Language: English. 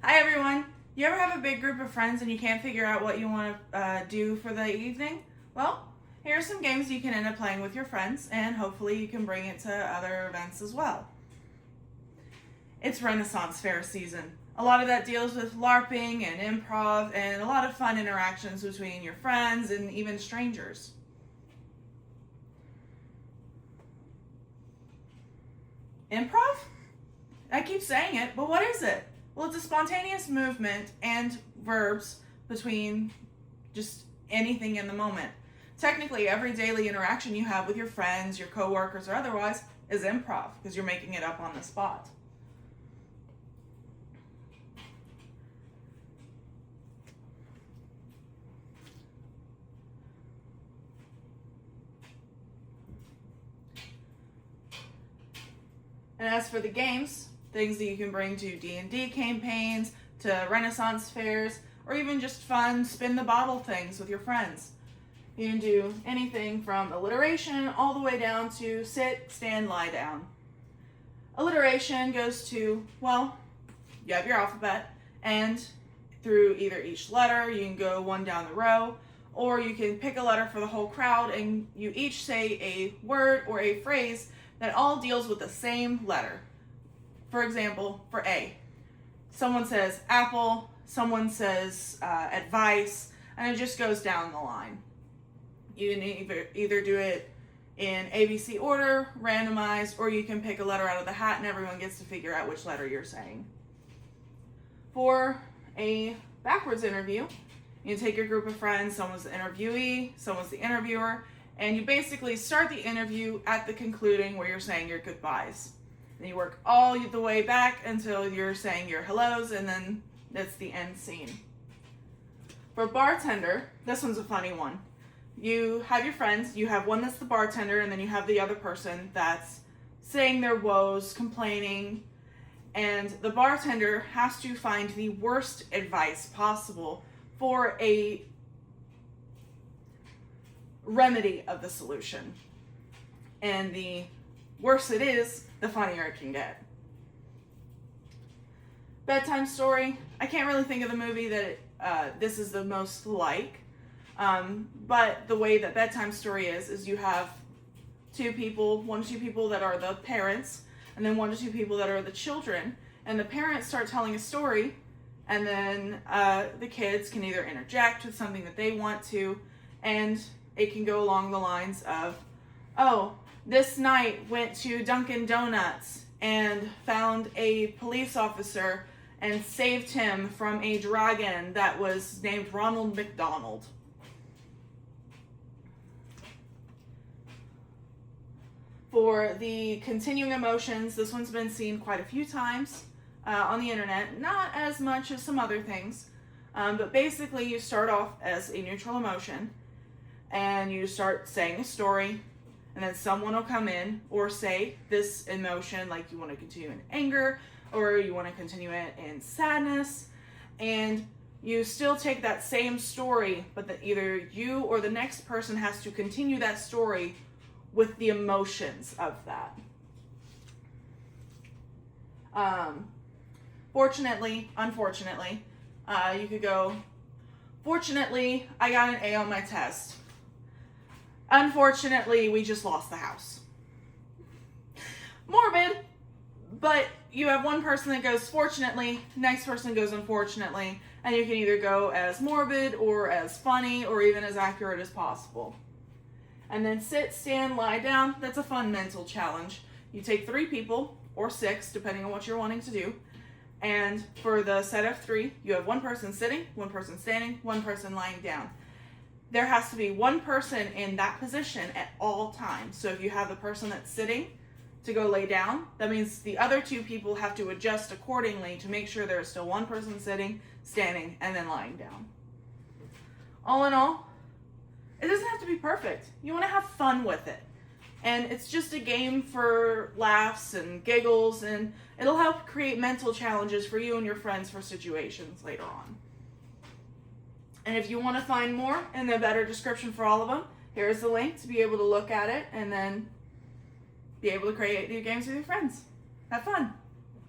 Hi everyone! You ever have a big group of friends and you can't figure out what you want to do for the evening? Well, here are some games you can end up playing with your friends, and hopefully you can bring it to other events as well. It's Renaissance Fair season. A lot of that deals with LARPing and improv and a lot of fun interactions between your friends and even strangers. Improv? I keep saying it, but what is it? Well, it's a spontaneous movement and verbs between just anything in the moment. Technically, every daily interaction you have with your friends, your coworkers, or otherwise is improv because you're making it up on the spot. And as for the games, things that you can bring to D&D campaigns, to Renaissance fairs, or even just fun spin the bottle things with your friends. You can do anything from alliteration all the way down to sit, stand, lie down. Alliteration goes to, well, you have your alphabet, and through either each letter, you can go one down the row, or you can pick a letter for the whole crowd and you each say a word or a phrase that all deals with the same letter. For example, for A, someone says apple, someone says advice, and it just goes down the line. You can either do it in ABC order, randomized, or you can pick a letter out of the hat and everyone gets to figure out which letter you're saying. For a backwards interview, you take your group of friends, someone's the interviewee, someone's the interviewer, and you basically start the interview at the concluding where you're saying your goodbyes. Then you work all the way back until you're saying your hellos, and then that's the end scene. For bartender, this one's a funny one. You have your friends, you have one that's the bartender, and then you have the other person that's saying their woes, complaining, and the bartender has to find the worst advice possible for a remedy of the solution. And the worse it is, the funnier it can get. Bedtime story. I can't really think of the movie that this is the most like, but the way that bedtime story is you have one to two people that are the parents, and then one to two people that are the children, and the parents start telling a story, and then the kids can either interject with something that they want to, and it can go along the lines of, oh, this night went to Dunkin' Donuts and found a police officer and saved him from a dragon that was named Ronald McDonald. For the continuing emotions, this one's been seen quite a few times on the internet, not as much as some other things, but basically you start off as a neutral emotion and you start saying a story, and then someone will come in or say this emotion, like you want to continue in anger or you want to continue it in sadness, and you still take that same story, but that either you or the next person has to continue that story with the emotions of that. Fortunately, unfortunately, you could go, fortunately, I got an A on my test. Unfortunately, we just lost the house. Morbid, but you have one person that goes fortunately, next person goes unfortunately, and you can either go as morbid or as funny or even as accurate as possible. And then sit, stand, lie down. That's a fun mental challenge. You take 3 people, or 6, depending on what you're wanting to do, and for the set of 3, you have one person sitting, one person standing, one person lying down. There has to be one person in that position at all times. So if you have the person that's sitting to go lay down, that means the other 2 people have to adjust accordingly to make sure there is still one person sitting, standing, and then lying down. All in all, it doesn't have to be perfect. You want to have fun with it. And it's just a game for laughs and giggles, and it'll help create mental challenges for you and your friends for situations later on. And if you want to find more in the better description for all of them, here's the link to be able to look at it and then be able to create new games with your friends. Have fun.